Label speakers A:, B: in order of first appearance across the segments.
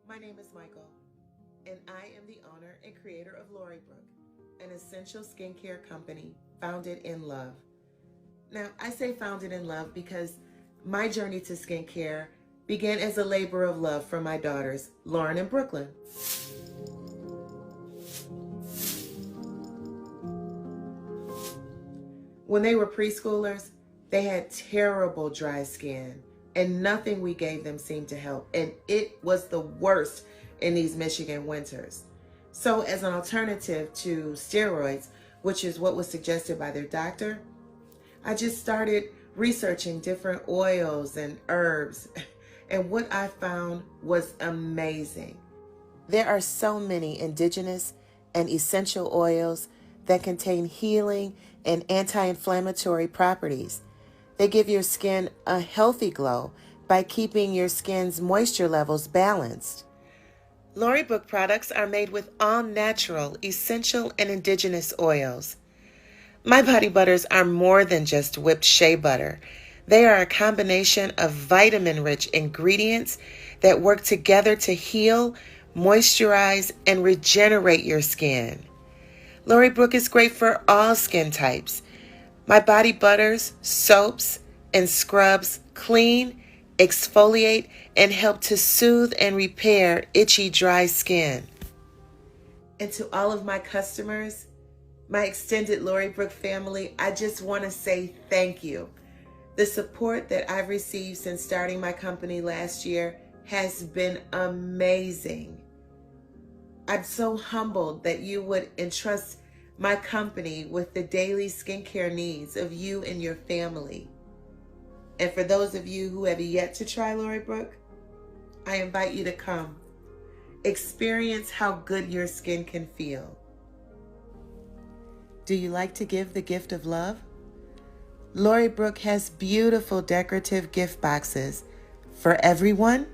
A: My name is Michael, and I am the owner and creator of Lorybrook, an essential skincare company founded in love. Now, I say founded in love because my journey to skincare began as a labor of love for my daughters, Lauren and Brooklyn. When they were preschoolers, they had terrible dry skin, and nothing we gave them seemed to help, and it was the worst in these Michigan winters. So as an alternative to steroids, which is what was suggested by their doctor, I just started researching different oils and herbs, and what I found was amazing. There are so many indigenous and essential oils that contain healing and anti-inflammatory properties. They give your skin a healthy glow by keeping your skin's moisture levels balanced. Lorybrook products are made with all natural, essential, and indigenous oils. My body butters are more than just whipped shea butter. They are a combination of vitamin-rich ingredients that work together to heal, moisturize, and regenerate your skin. Lorybrook is great for all skin types. My body butters, soaps, and scrubs clean, exfoliate, and help to soothe and repair itchy, dry skin. And to all of my customers, my extended Lorybrook family, I just want to say thank you. The support that I've received since starting my company last year has been amazing. I'm so humbled that you would entrust my company with the daily skincare needs of you and your family. And for those of you who have yet to try Lorybrook, I invite you to come. Experience how good your skin can feel. Do you like to give the gift of love? Lorybrook has beautiful decorative gift boxes for everyone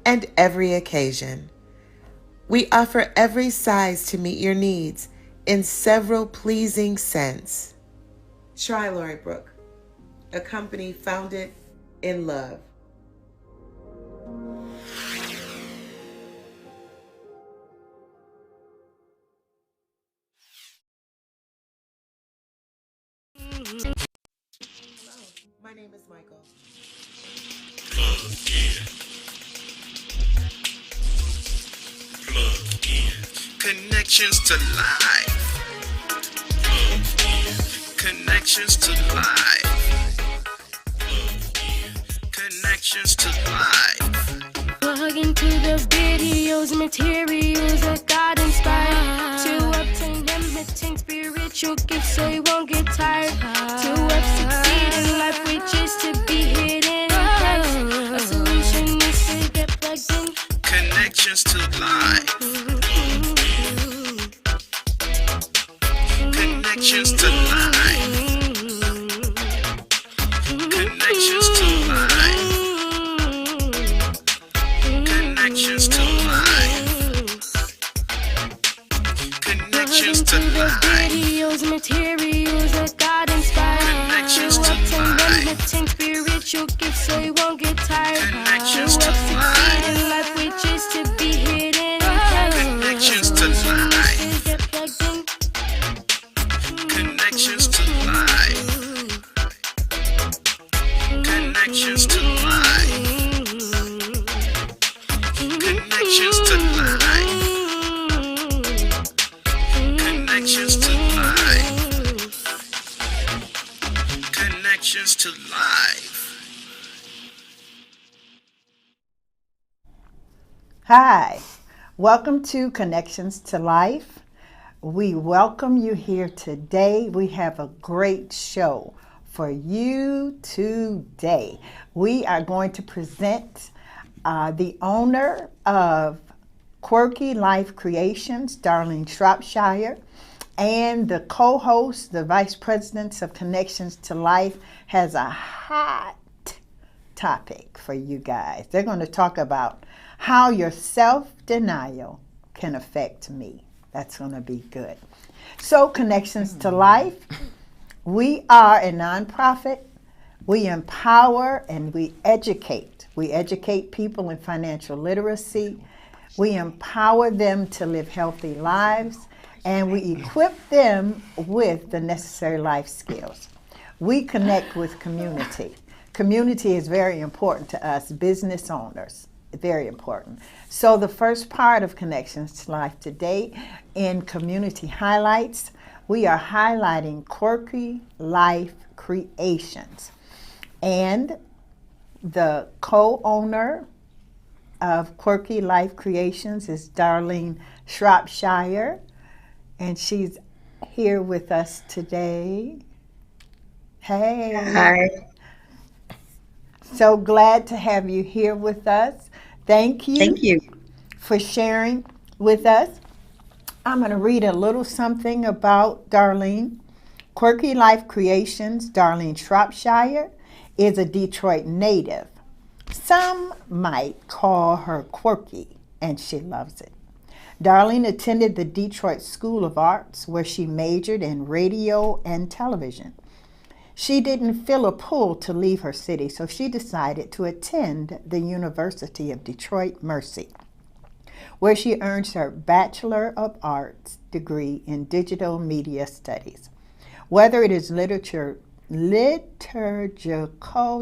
A: and every occasion. We offer every size to meet your needs in several pleasing scents. Try Lorybrook, a company founded in love. Hello, my name is Michael.
B: Plug in. Plug in. Connections to life. Plug in. Connections to life. Plug in. Connections to life.
C: Plug into the videos, materials that God inspired to obtain limiting spiritual gifts so you won't get tired. To succeed in life, which is to be hidden in Christ. A solution is to get plugged in.
B: Connections to life. Connections to life. Connections to life. Connections to life. Connections to life.
C: Videos, materials that God inspired.
B: Connections
C: to
B: to
C: obtain
B: life.
C: limiting spiritual gifts so you won't get tired.
B: Connections
C: to
B: to
C: succeed
B: life.
C: in life, which is to be hidden in Christ.
B: Connections to life.
C: Get plugged in.
B: Connections to life. Connections to life. Connections to life. Connections to life. Connections to life.
D: Hi, welcome to Connections to Life. We welcome you here today. We have a great show for you today. We are going to present the owner of Quirky Life Creations, Darlene Shropshire, and the co-host, the vice presidents of Connections to Life, has a hot topic for you guys. They're going to talk about how your self-denial can affect me. That's going to be good. So, Connections to Life, we are a nonprofit. We empower and we educate. We educate people in financial literacy. We empower them to live healthy lives, and we equip them with the necessary life skills. We connect with community. Community is very important to us, business owners, very important. So the first part of Connections to Life today in Community Highlights, we are highlighting quirky life creations. And the co-owner of Quirky Life Creations is Darlene Shropshire, and she's here with us today. Hey.
E: Hi.
D: So glad to have you here with us. Thank you for sharing with us. I'm going to read a little something about Darlene. Quirky Life Creations, Darlene Shropshire, is a Detroit native. Some might call her quirky, and she loves it. Darlene attended the Detroit School of Arts, where she majored in radio and television. She didn't feel a pull to leave her city, so she decided to attend the University of Detroit Mercy, where she earned her Bachelor of Arts degree in Digital Media Studies. Whether it is liturgical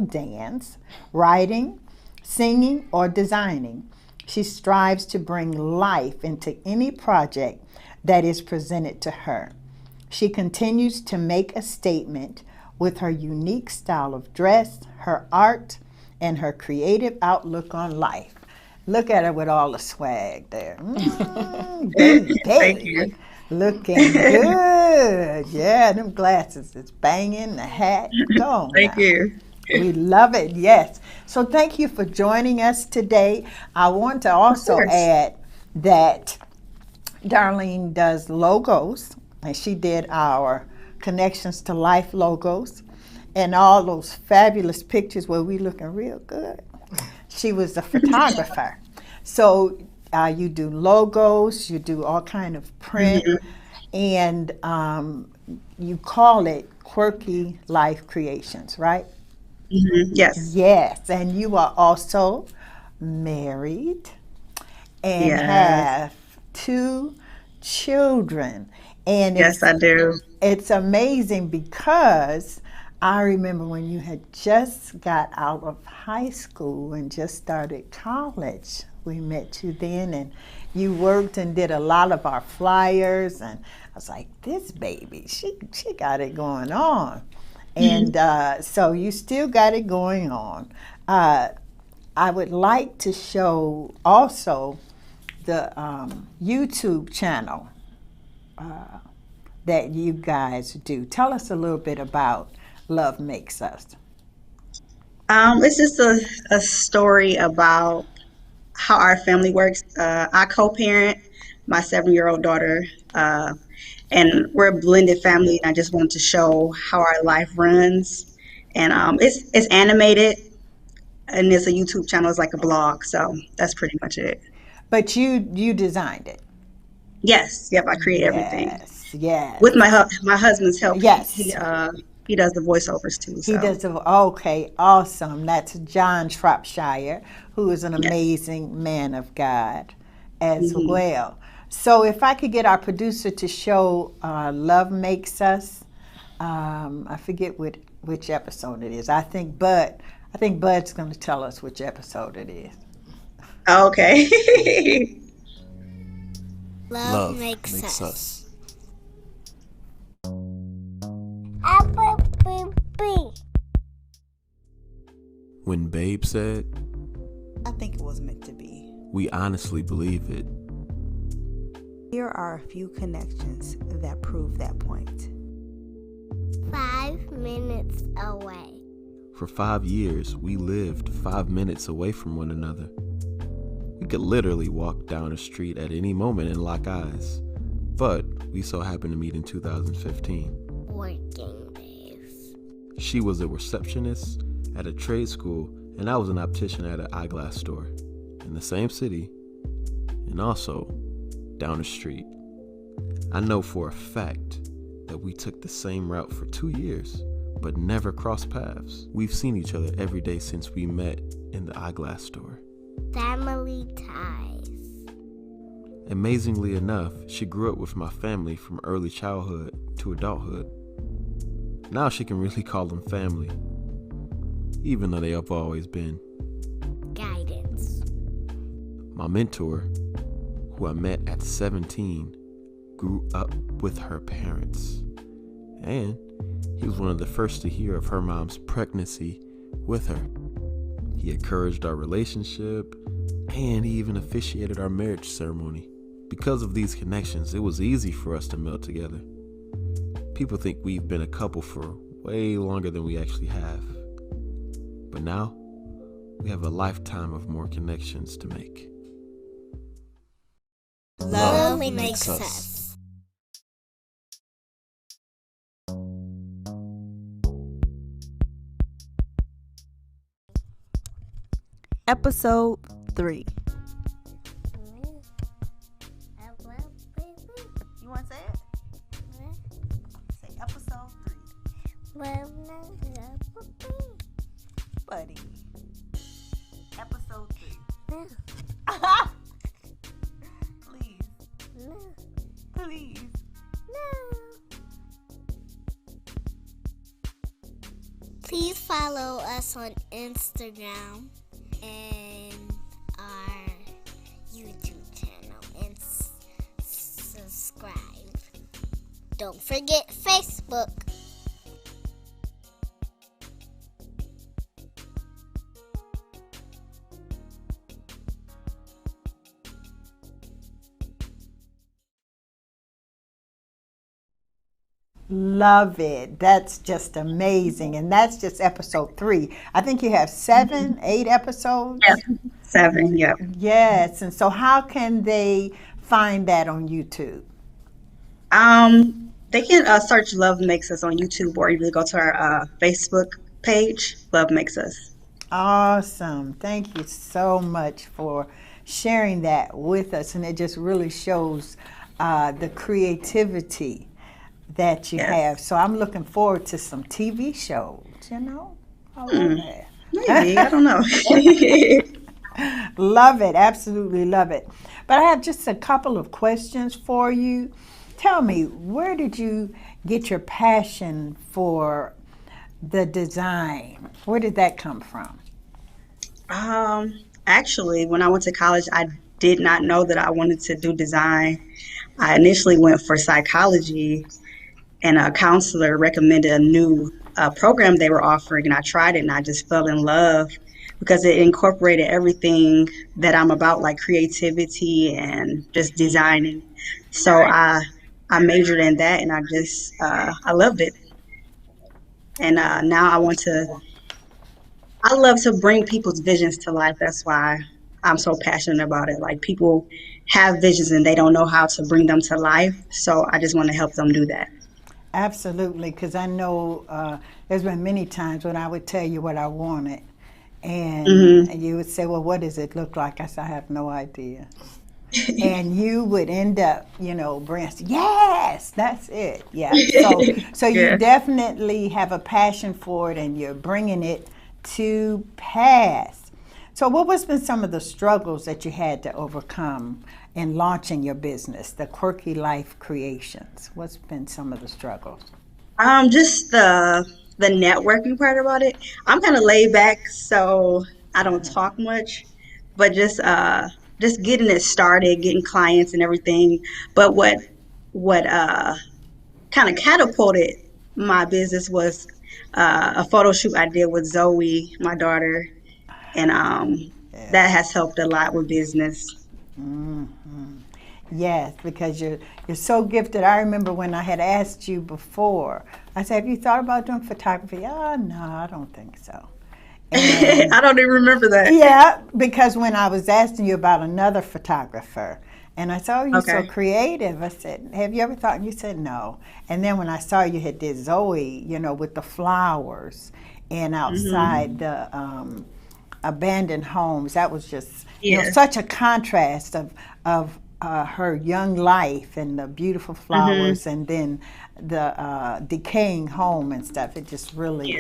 D: dance, writing, singing, or designing, she strives to bring life into any project that is presented to her. She continues to make a statement with her unique style of dress, her art, and her creative outlook on life. Look at her with all the swag there. Baby.
E: Thank you.
D: Looking good. Yeah, them glasses is banging, the hat. Go on
E: Thank
D: now.
E: you.
D: We love it, yes. So thank you for joining us today. I want to also add that Darlene does logos, and she did our Connections to Life logos and all those fabulous pictures where we looking real good. She was a photographer. So you do logos, you do all kind of print, and you call it Quirky Life Creations, right?
E: Yes.
D: Yes, and you are also married and have 2 children. And
E: Yes, I do.
D: It's amazing because I remember when you had just got out of high school and just started college. We met you then, and you worked and did a lot of our flyers, and I was like, this baby, she got it going on. And so you still got it going on. I would like to show also the YouTube channel that you guys do. Tell us a little bit about Love Makes Us.
E: It's just a story about how our family works. I co-parent my 7-year-old daughter, and we're a blended family. And I just wanted to show how our life runs. And it's animated, and it's a YouTube channel. It's like a blog, so that's pretty much it.
D: But you designed it.
E: Yes, yep, I create everything.
D: Yes.
E: With my husband's help.
D: Yes.
E: He does the voiceovers too. So.
D: He does okay, awesome. That's John Shropshire, who is an amazing man of God as well. So if I could get our producer to show Love Makes Us, I forget which episode it is. I think Bud's going to tell us which episode it is.
E: Okay.
F: Love makes us.
G: When Babe said,
H: I think it was meant to be.
G: we honestly believe it.
H: Here are a few connections that prove that point.
F: 5 minutes away.
G: For 5 years, we lived 5 minutes away from one another. We could literally walk down a street at any moment and lock eyes. But we so happened to meet in 2015.
F: Working days.
G: She was a receptionist at a trade school, and I was an optician at an eyeglass store in the same city and also down the street. I know for a fact that we took the same route for 2 years, but never crossed paths. We've seen each other every day since we met in the eyeglass store.
F: Family ties.
G: Amazingly enough, she grew up with my family from early childhood to adulthood. Now she can really call them family, even though they have always been.
F: Guidance.
G: My mentor, who I met at 17, grew up with her parents. And he was one of the first to hear of her mom's pregnancy with her. He encouraged our relationship, and he even officiated our marriage ceremony. Because of these connections, it was easy for us to meld together. People think we've been a couple for way longer than we actually have. But now, we have a lifetime of more connections to make.
F: Love makes us.
H: Episode 3. You want to say it? Say episode 3. Buddy. Episode 3. Please. Please.
F: Please follow us on Instagram and our YouTube channel and subscribe. Don't forget Facebook.
D: Love it. That's just amazing. And that's just episode 3. I think you have 7, 8 episodes.
E: Yep. 7, yep.
D: Yes. And so how can they find that on YouTube?
E: They can search Love Makes Us on YouTube, or either go to our Facebook page, Love Makes Us.
D: Awesome. Thank you so much for sharing that with us. And it just really shows the creativity that you have. So I'm looking forward to some TV shows, I love that.
E: Maybe, I don't know.
D: Love it, absolutely love it. But I have just a couple of questions for you. Tell me, where did you get your passion for the design? Where did that come from?
E: Actually, when I went to college, I did not know that I wanted to do design. I initially went for psychology, and a counselor recommended a new program they were offering, and I tried it, and I just fell in love because it incorporated everything that I'm about, like creativity and just designing. So I majored in that, and I loved it. And now I love to bring people's visions to life. That's why I'm so passionate about it. Like, people have visions and they don't know how to bring them to life. So I just want to help them do that.
D: Absolutely, because I know there's been many times when I would tell you what I wanted, and you would say, well, what does it look like? I said, I have no idea. And you would end up, bringing, yes, that's it. Yeah. So you definitely have a passion for it, and you're bringing it to pass. So what was been some of the struggles that you had to overcome in launching your business, the Quirky Life Creations? What's been some of the struggles?
E: Just the networking part about it. I'm kind of laid back, so I don't talk much, but just getting it started, getting clients and everything. But what kind of catapulted my business was a photo shoot I did with Zoe, my daughter, and that has helped a lot with business.
D: Yes, because you're so gifted. I remember when I had asked you before, I said, have you thought about doing photography? Oh, no, I don't think so. And
E: I don't even remember that.
D: yeah, because when I was asking you about another photographer, and I said, oh, you're so creative. I said, have you ever thought? And you said no. And then when I saw you had did Zoe, with the flowers and outside the abandoned homes, that was just such a contrast of her young life and the beautiful flowers and then the decaying home and stuff. It just really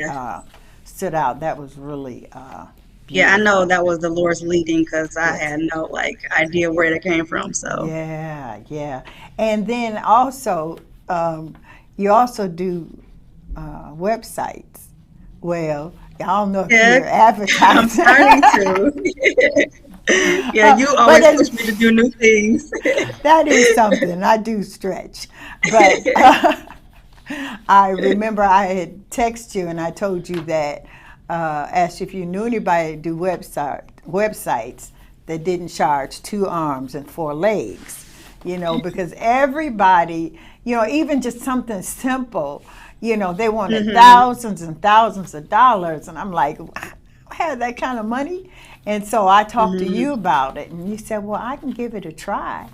D: stood out. That was really
E: Yeah, I know
D: Beautiful.
E: that was the Lord's leading because I
D: Yes.
E: had no idea where it came from. So
D: Yeah, yeah. And then also, you also do websites. Well, I don't know if
E: yeah,
D: you're
E: I'm
D: advertising,
E: starting to. Yeah, you
D: but
E: always push me to do new things.
D: that is something. I do stretch. But I remember I had texted you and I told you that, asked if you knew anybody to do websites that didn't charge 2 arms and 4 legs, because everybody, even just something simple, they wanted
E: Hmm.
D: thousands and thousands of dollars. And I'm like, I don't have that kind of money. And so I talked to
E: Hmm.
D: you about it, and you said, well, I can give it a try.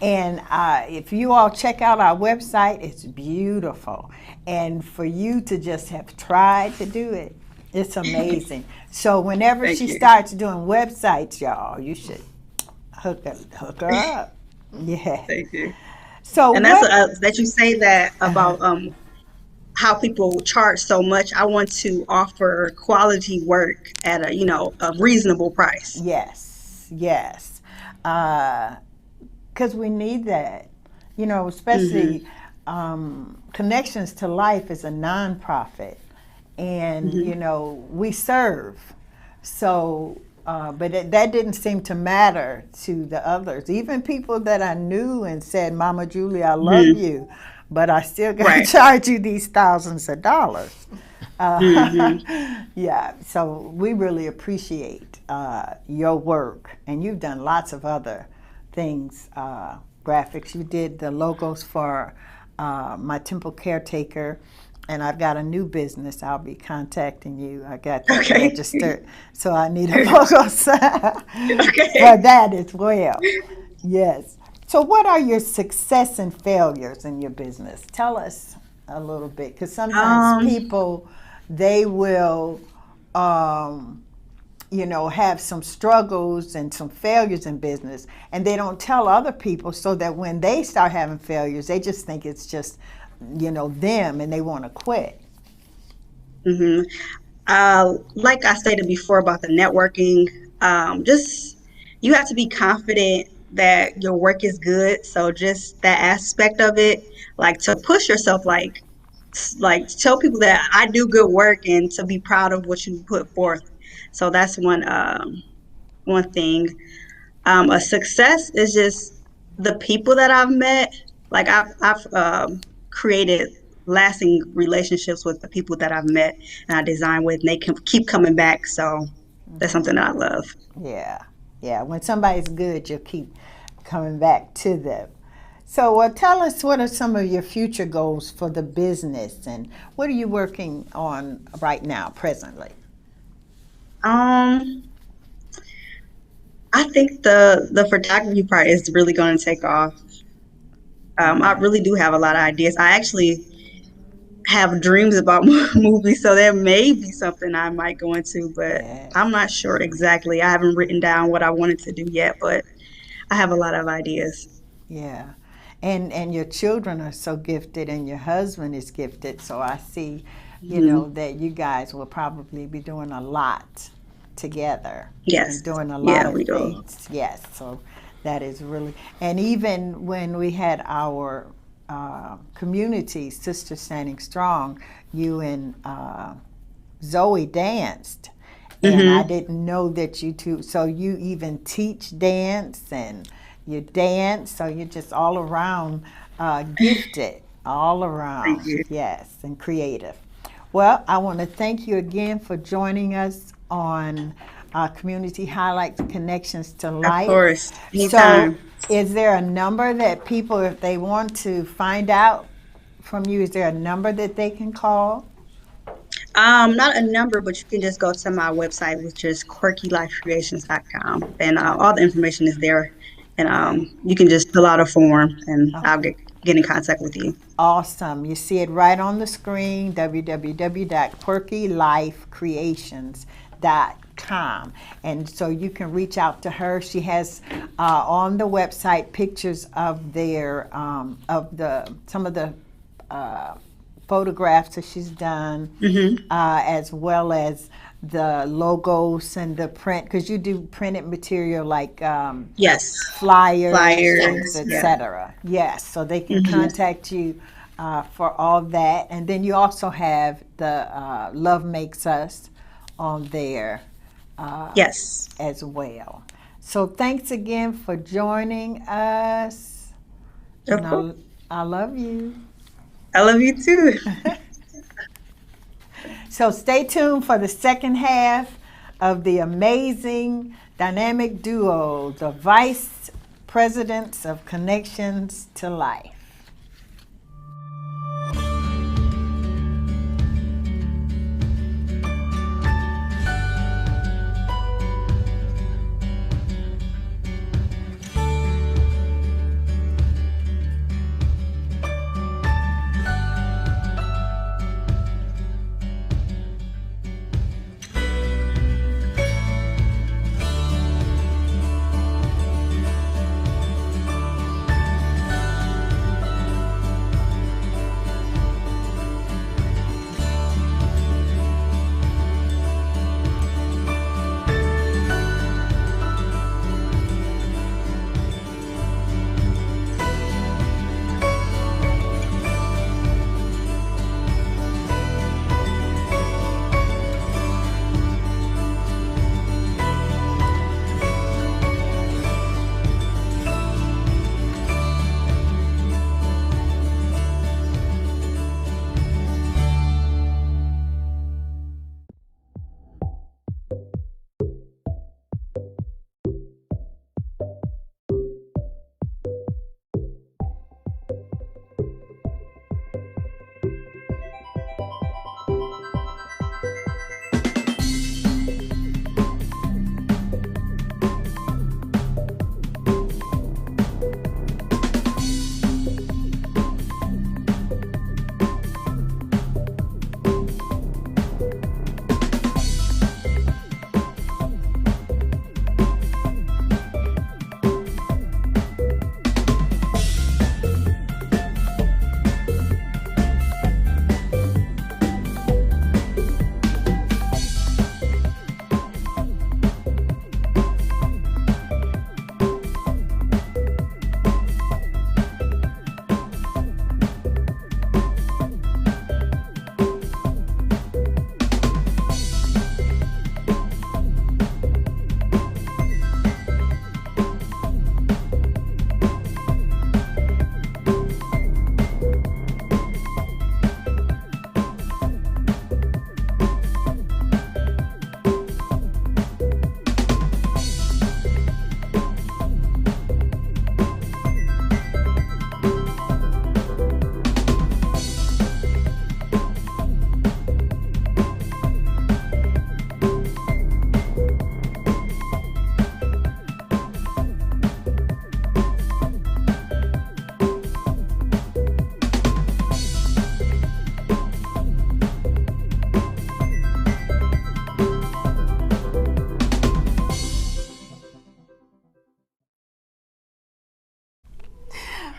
D: And if you all check out our website, it's beautiful. And for you to just have tried to do it, it's amazing. So whenever
E: Thank
D: she
E: you.
D: starts doing websites, y'all, you should hook her up. Yeah.
E: Thank you.
D: So
E: And that's
D: what?
E: that you say that about how people charge so much. I want to offer quality work at a reasonable price.
D: Yes, yes. Because we need that,
E: Hmm.
D: especially Connections to Life is a nonprofit, and
E: Hmm.
D: we serve. So, but that didn't seem to matter to the others, even people that I knew and said, "Mama Julie, I love
E: Hmm.
D: you, but I still got to
E: Right.
D: charge you these thousands of dollars."
E: Hmm.
D: Yeah, so we really appreciate your work, and you've done lots of other things, graphics. You did the logos for my temple caretaker, and I've got a new business. I'll be contacting you. I got that
E: Okay.
D: registered, so I need a logo for
E: Okay.
D: that as well. Yes. So, what are your success and failures in your business? Tell us a little bit, because sometimes
E: Um,
D: people they will, have some struggles and some failures in business, and they don't tell other people, so that when they start having failures, they just think it's just, them, and they want to quit.
E: hmm like I stated before about the networking, just you have to be confident that your work is good. So just that aspect of it, like to push yourself, like tell people that I do good work and to be proud of what you put forth. So that's one thing. A success is just the people that I've met. Like I've created lasting relationships with the people that I've met and I design with, and they can keep coming back. So that's something that I love.
D: Yeah, yeah. When somebody's good, you'll keep coming back to them. So, tell us, what are some of your future goals for the business, and what are you working on right now, presently?
E: Um, I think the photography part is really going to take off. I
D: Mm,
E: really do have a lot of ideas. I actually have dreams about movies, so there may be something I might go into, but I'm
D: yes.
E: not sure exactly. I haven't written down what I wanted to do yet, but I have a lot of ideas.
D: Yeah. And your children are so gifted, and your husband is gifted. So I see,
E: Hmm.
D: that you guys will probably be doing a lot together and
E: Yes.
D: doing a lot
E: Yeah,
D: of
E: we do.
D: things. Yes. So that is really, and even when we had our community, Sister Standing Strong, you and Zoe danced, and I
E: Hmm.
D: didn't know that you two. So you even teach dance, and you dance. So you're just all around gifted, all
E: Thank
D: around.
E: you.
D: Yes, and creative. Well, I want to thank you again for joining us on Community Highlights Connections to
E: Of
D: Life.
E: course.
D: So,
E: Anytime.
D: is there a number that people, if they want to find out from you, is there a number that they can call?
E: Not a number, but you can just go to my website, which is quirkylifecreations.com, and all the information is there. And
D: Okay.
E: you can just fill out a form, and I'll
D: Okay.
E: get in contact with you.
D: Awesome. You see it right on the screen, www.quirkylifecreations.com. And so you can reach out to her. She has on the website pictures of some of the uh, photographs that she's done,
E: Hmm.
D: as well as the logos and the print, because you do printed material like
E: Yes.
D: flyers,
E: Flyers, yeah.
D: etc. Yes, so they can contact you for all that. And then you also have the Love Makes Us on there
E: Yes.
D: as well. So thanks again for joining us.
E: Of course.
D: I love you.
E: I love you too.
D: So stay tuned for the second half of the amazing dynamic duo, the Vice Presidents of Connections to Life.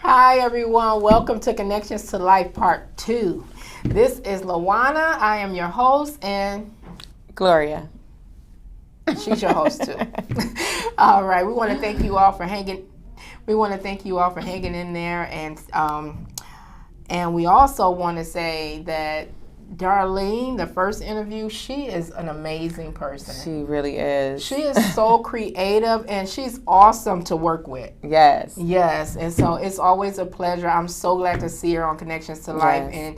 I: Hi everyone, welcome to Connections to Life Part 2. This is Lawana, I am your host, and
J: Gloria.
I: She's your host too. All right, we want to thank you all for hanging. We want to thank you all for hanging in there, and we also want to say that Darlene, the first interview, she is an amazing person.
J: She really is.
I: She is so creative, and she's awesome to work with.
J: Yes.
I: Yes, and so it's always a pleasure. I'm so glad to see her on Connections to Life,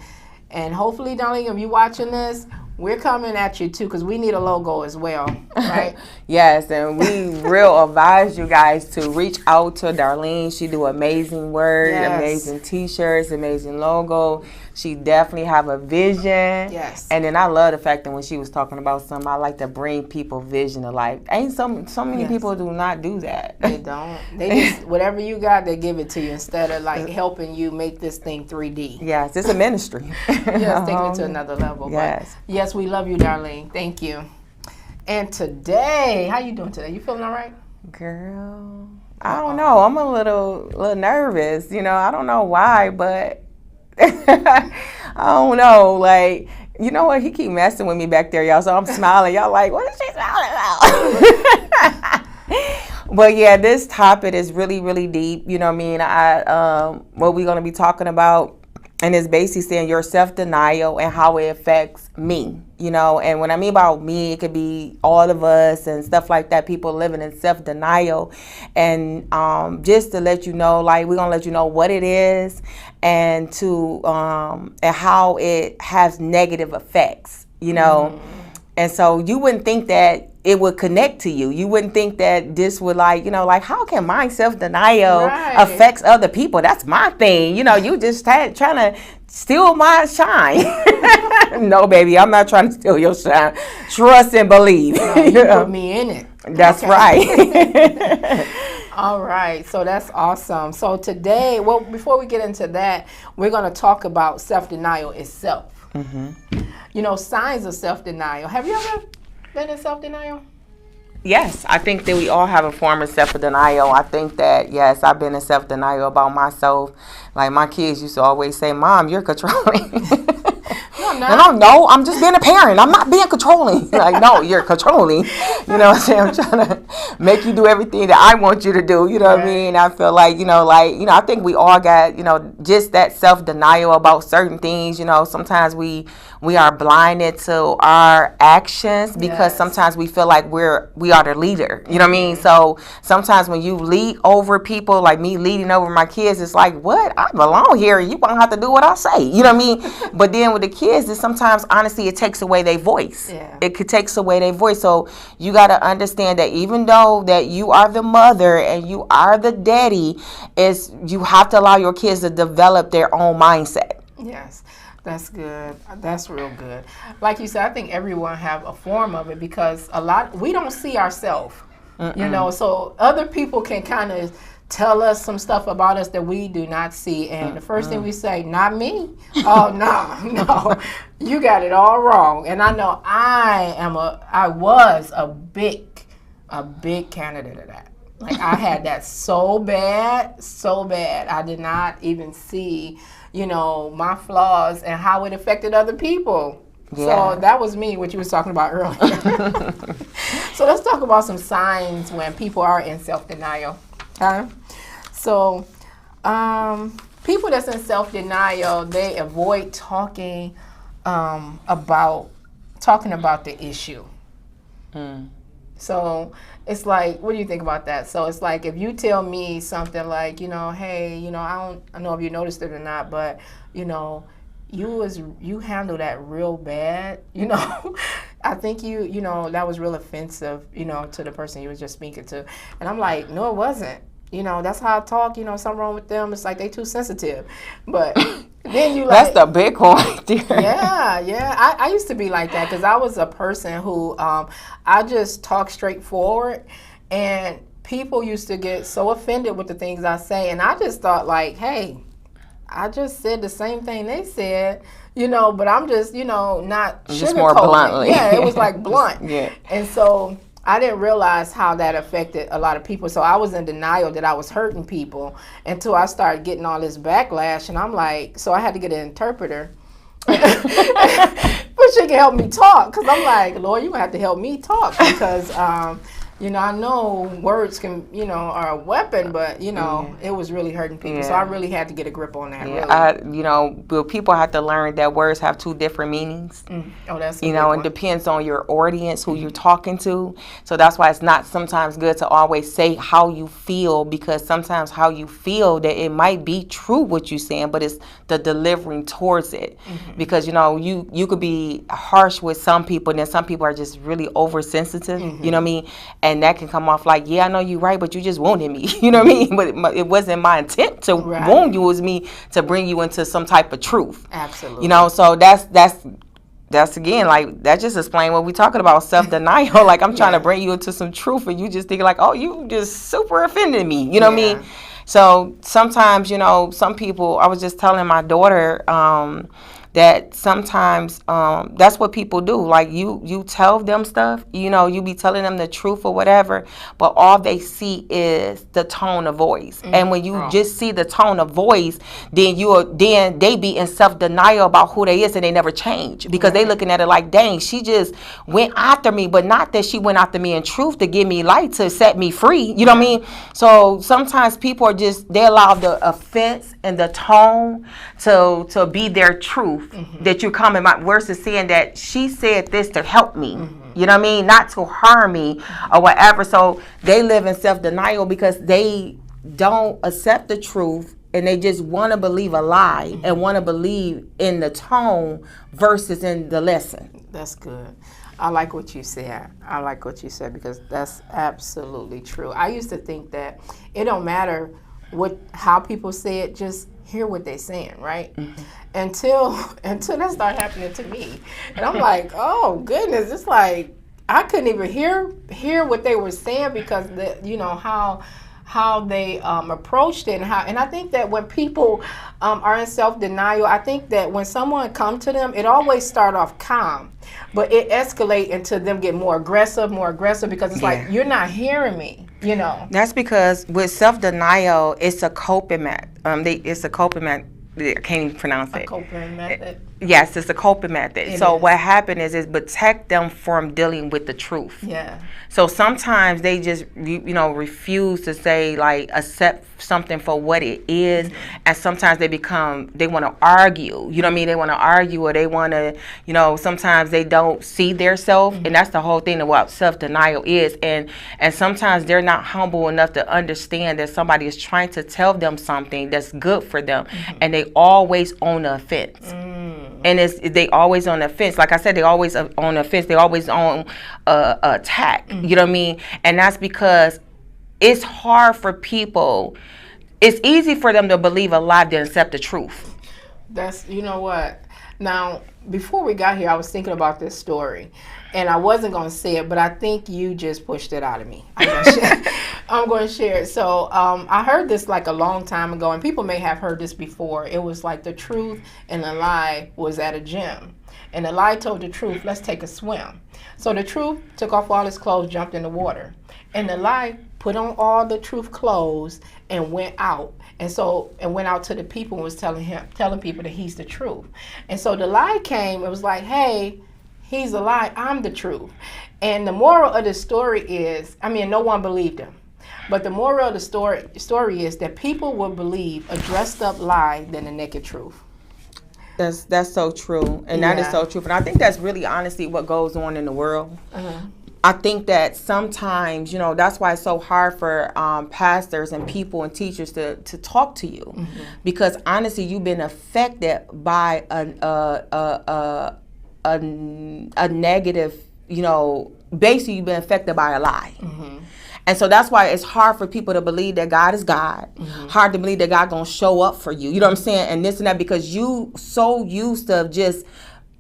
I: and hopefully, Darlene, if you're watching this, we're coming at you too, because we need a logo as well, right?
J: Yes, and we real advise you guys to reach out to Darlene. She do amazing work, amazing t-shirts, amazing logo. She definitely have a vision.
I: Yes.
J: And then I love the fact that when she was talking about something, I like to bring people vision to life. Ain't so many people do not do that.
I: They don't. They just, whatever you got, they give it to you instead of like helping you make this thing 3D.
J: Yes, it's a ministry.
I: Yes, taking it to another level.
J: Yes.
I: But yes, we love you, Darlene. Thank you. And today, how you doing today? You feeling all right?
J: Girl, I don't know. I'm a little nervous. You know, I don't know why, but I don't know. Like, You know what? He keep messing with me back there, y'all. So I'm smiling. Y'all like, what is she smiling about? But yeah, this topic is really, really deep. You know what I mean? What we're going to be talking about, and it's basically saying your self-denial and how it affects me. You know, and when I mean about me, it could be all of us and stuff like that, people living in self-denial. And just to let you know, like, we're going to let you know what it is and to and how it has negative effects, you know. And so you wouldn't think that it would connect to you. You wouldn't think that this would, like, you know, like, how can my self-denial affects other people? That's my thing. You know, you just trying to steal my shine. No, baby, I'm not trying to steal your shine. Trust and believe.
I: No, you put me in it.
J: That's right.
I: All right, so that's awesome. So today, well, before we get into that, we're going to talk about self-denial itself. You know, signs of self-denial. Have you ever been in self-denial?
J: Yes, I think that we all have a form of self-denial. I think that, yes, I've been in self-denial about myself. Like, my kids used to always say, Mom, you're controlling. No, I'm just being a parent. I'm not being controlling. Like, no, you're controlling. You know what I'm saying? I'm trying to make you do everything that I want you to do. You know what I mean? I feel like, I think we all got, just that self-denial about certain things. You know, sometimes we are blinded to our actions because sometimes we feel like we are the leader. You know what I mean? So sometimes when you lead over people, like me leading over my kids, it's like, what? I belong here. You won't have to do what I say. You know what I mean? But then with the kids, is sometimes, honestly, it takes away their voice. It takes away their voice. So you got to understand that even though that you are the mother and you are the daddy, you have to allow your kids to develop their own mindset.
I: Yes. That's good. That's real good. Like you said, I think everyone have a form of it because we don't see ourselves, you know, so other people can kind of tell us some stuff about us that we do not see. And the first thing we say, not me. Oh, no, you got it all wrong. And I know I was a big candidate of that. Like, I had that so bad. I did not even see, my flaws and how it affected other people. Yeah. So that was me, what you was talking about earlier. So let's talk about some signs when people are in self-denial. Okay? So people that's in self-denial, they avoid talking about the issue. So it's like, what do you think about that? So it's like, if you tell me something like, hey, I don't know if you noticed it or not, but, you handled that real bad, I think that was real offensive, to the person you was just speaking to. And I'm like, no, it wasn't. That's how I talk, something wrong with them. It's like they too sensitive. But then you like...
J: That's the big one right there.
I: Yeah. I used to be like that because I was a person who, I just talk straightforward. And people used to get so offended with the things I say. And I just thought like, hey, I just said the same thing they said, but I'm just, not sugarcoating.
J: Just more bluntly.
I: Yeah, it was like blunt.
J: Yeah.
I: And so... I didn't realize how that affected a lot of people. So I was in denial that I was hurting people until I started getting all this backlash. And I'm like, so I had to get an interpreter. But she can help me talk. Because I'm like, Lord, you're going to have to help me talk. Because, I know words can, are a weapon, but, it was really hurting people. So I really had to get a grip on that.
J: Really. But people have to learn that words have two different meanings.
I: Oh, that's
J: it depends on your audience, who you're talking to. So that's why it's not sometimes good to always say how you feel, because sometimes how you feel, that it might be true what you're saying, but it's the delivering towards it. Because, you could be harsh with some people, and then some people are just really oversensitive, you know what I mean? And that can come off like, yeah, I know you're right, but you just wounded me. You know what I mean? But it wasn't my intent to wound you. It was me to bring you into some type of truth.
I: Absolutely.
J: So that's again, like, that just explains what we're talking about, self-denial. Like, I'm trying to bring you into some truth, and you just think like, oh, you just super offended me. You know what I mean? So sometimes, some people, I was just telling my daughter that sometimes that's what people do. Like you tell them stuff, you be telling them the truth or whatever, but all they see is the tone of voice. And when you just see the tone of voice, then they be in self-denial about who they is, and they never change, because they looking at it like, dang, she just went after me, but not that she went after me in truth to give me light, to set me free. You know what I mean? So sometimes people are just, they allow the offense and the tone to be their truth, that you're coming by, versus saying that she said this to help me. You know what I mean? Not to harm me or whatever. So they live in self-denial because they don't accept the truth, and they just want to believe a lie and want to believe in the tone versus in the lesson.
I: That's good. I like what you said. Because that's absolutely true. I used to think that it don't matter how people say it, just hear what they're saying, right? Until that started happening to me. And I'm like, oh goodness, it's like I couldn't even hear what they were saying, because how they approached it, and I think that when people are in self-denial, I think that when someone come to them, it always start off calm, but it escalate into them getting more aggressive, because it's like, you're not hearing me.
J: That's because with self-denial, it's a coping method. It's a coping method. I can't even pronounce it.
I: A coping method.
J: Yes, it's a coping method. What happened is protect them from dealing with the truth.
I: Yeah.
J: So sometimes they just refuse to say, like, accept something for what it is, and sometimes they want to argue. You know what I mean? They want to argue, or they want to, sometimes they don't see their self, and that's the whole thing of what self-denial is. And sometimes they're not humble enough to understand that somebody is trying to tell them something that's good for them, and they always on the offense. And they always on the fence. Like I said, they always on the fence. They always on attack. You know what I mean? And that's because it's hard for people. It's easy for them to believe a lie than accept the truth.
I: That's, you know what? Now, before we got here, I was thinking about this story, and I wasn't going to say it, but I think you just pushed it out of me. I'm going to share it. So I heard this like a long time ago, and people may have heard this before. It was like the truth and the lie was at a gym. And the lie told the truth, let's take a swim. So the truth took off all his clothes, jumped in the water. And the lie put on all the truth clothes and went out. And went out to the people and was telling people that he's the truth. And so the lie came, it was like, hey, he's a lie, I'm the truth. And the moral of the story is, no one believed him. But the moral of the story is that people will believe a dressed up lie than the naked truth.
J: That's so true. And that is so true. And I think that's really honestly what goes on in the world. I think that sometimes, that's why it's so hard for pastors and people and teachers to talk to you, because honestly, you've been affected by a negative, basically you've been affected by a lie. And so that's why it's hard for people to believe that God is God. Hard to believe that God gonna show up for you. You know what I'm saying? And this and that, because you so used to just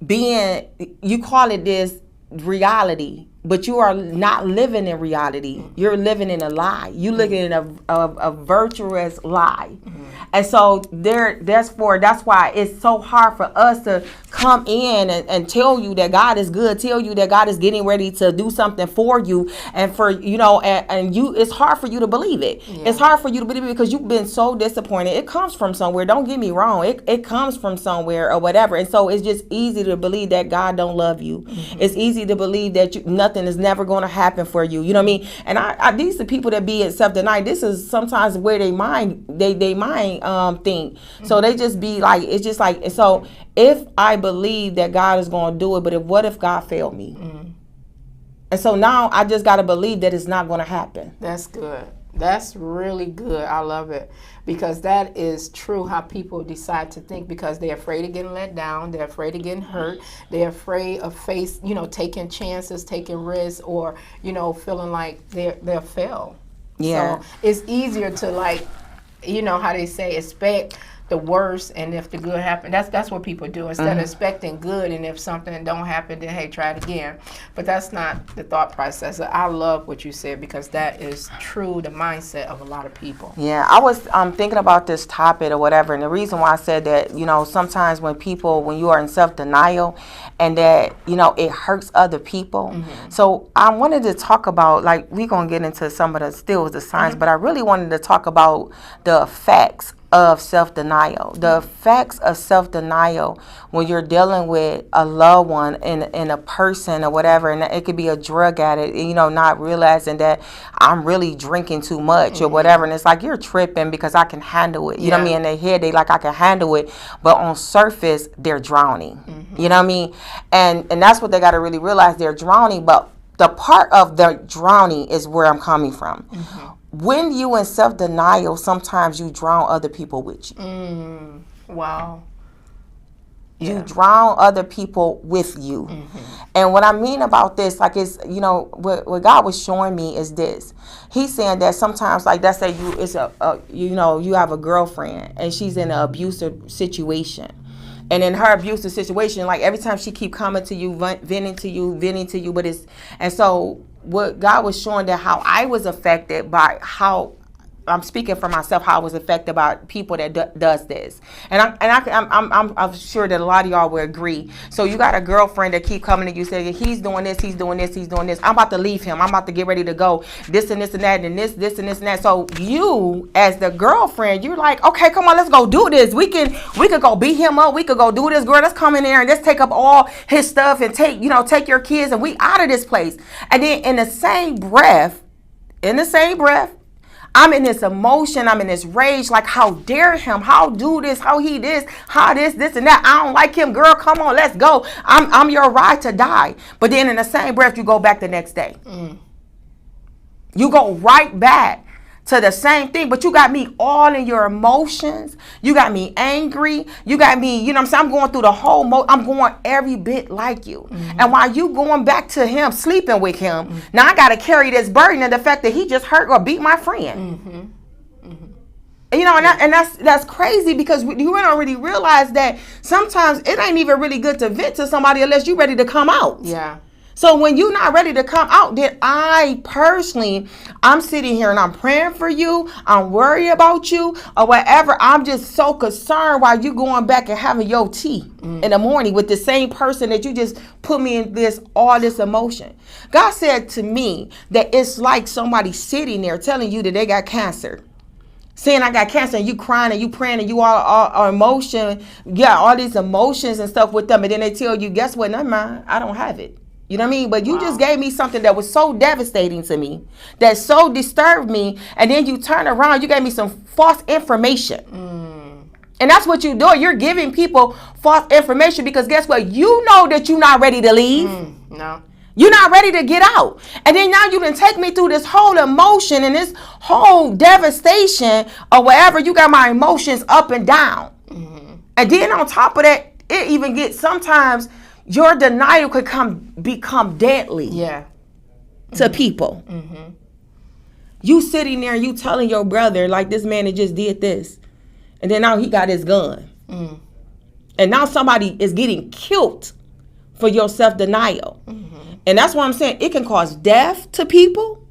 J: being, you call it this reality, but you are not living in reality. You're living in a lie. You living in a virtuous lie. And so that's why it's so hard for us to come in and tell you that God is good, tell you that God is getting ready to do something for you, and for it's hard for you to believe it. It's hard for you to believe it because you've been so disappointed. It comes from somewhere. Don't get me wrong. It comes from somewhere or whatever. And so it's just easy to believe that God don't love you. It's easy to believe that nothing is never going to happen for you. You know what I mean? And I these are people that be in self-denial. This is sometimes where they mind think. So they just be like, it's just like, so if I believe that God is going to do it, but what if God failed me? And so now I just got to believe that it's not going to happen.
I: That's good. That's really good. I love it, because that is true how people decide to think, because they're afraid of getting let down. They're afraid of getting hurt. They're afraid of taking chances, taking risks, or, feeling like they'll fail.
J: Yeah.
I: So it's easier to, like, how they say, expect the worst, and if the good happen, that's what people do. Instead of expecting good, and if something don't happen, then hey, try it again. But that's not the thought process. I love what you said, because that is true, the mindset of a lot of people.
J: Yeah, I was thinking about this topic or whatever, and the reason why I said that, sometimes when you are in self-denial, and that, it hurts other people. So I wanted to talk about, like, we're going to get into some of the signs, but I really wanted to talk about the effects of self-denial. The effects of self-denial when you're dealing with a loved one and a person or whatever, and it could be a drug addict, not realizing that I'm really drinking too much or whatever, and it's like, you're tripping because I can handle it. You know what I mean? In their head, they like, I can handle it, but on surface, they're drowning. You know what I mean? And that's what they got to really realize. They're drowning, but the part of the drowning is where I'm coming from. When you in self-denial, sometimes you drown other people with you.
I: Wow.
J: You drown other people with you. And what I mean about this, like, it's, what God was showing me is this. He's saying that sometimes, like, let's say you have a girlfriend and she's in an abusive situation. And in her abusive situation, like, every time she keep coming to you, venting to you, but and so what God was showing, that how I was affected by how, I'm speaking for myself, how I was affected by people that does this, and I'm sure that a lot of y'all will agree. So you got a girlfriend that keep coming to you saying, he's doing this, he's doing this, he's doing this. I'm about to leave him. I'm about to get ready to go. This and this and that, and this and this and that. So you, as the girlfriend, you're like, okay, come on, let's go do this. We could go beat him up. We could go do this, girl. Let's come in there and let's take up all his stuff and take your kids, and we out of this place. And then in the same breath, I'm in this emotion, I'm in this rage, like, how dare him, how do this, how he this, how this and that, I don't like him, girl, come on, let's go, I'm your ride to die. But then in the same breath, you go back the next day. You go right back to the same thing, but you got me all in your emotions. You got me angry. You got me, you know what I'm saying? I'm going through the whole, I'm going every bit like you. And while you going back to him, sleeping with him, now I got to carry this burden of the fact that he just hurt or beat my friend. And that's crazy, because you don't really realize that sometimes it ain't even really good to vent to somebody unless you're ready to come out.
I: Yeah.
J: So when you're not ready to come out, then I'm sitting here and I'm praying for you. I'm worried about you or whatever. I'm just so concerned while you going back and having your tea in the morning with the same person that you just put me in all this emotion. God said to me that it's like somebody sitting there telling you that they got cancer. Saying I got cancer, and you crying and you praying and you all emotion, all these emotions and stuff with them. And then they tell you, guess what? Never mind, I don't have it. You know what I mean? But you just gave me something that was so devastating to me, that so disturbed me. And then you turn around, you gave me some false information. And that's what you're doing. You're giving people false information, because guess what? You know that you're not ready to leave.
I: No.
J: You're not ready to get out. And then now you can take me through this whole emotion and this whole devastation or whatever. You got my emotions up and down. And then on top of that, it even gets sometimes your denial could become deadly to people. You sitting there and you telling your brother, like, this man that just did this, and then now he got his gun. And now somebody is getting killed for your self-denial. And that's why I'm saying it can cause death to people.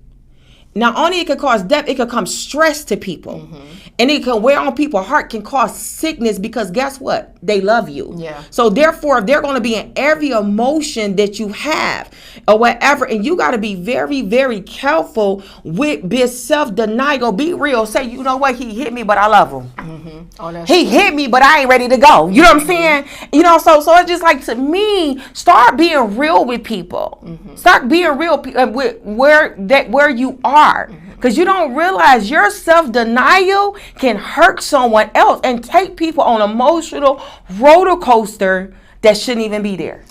J: Not only it can cause death, it can cause stress to people. And it can wear on people's heart, can cause sickness, because guess what? They love you.
I: Yeah.
J: So therefore, they're going to be in every emotion that you have or whatever. And you got to be very, very careful with this self-denial. Be real. Say, you know what? He hit me, but I love him. He hit me, but I ain't ready to go. You know what I'm saying? So it's just like, to me, start being real with people. Start being real with where you are. Because you don't realize your self-denial can hurt someone else and take people on an emotional roller coaster that shouldn't even be there.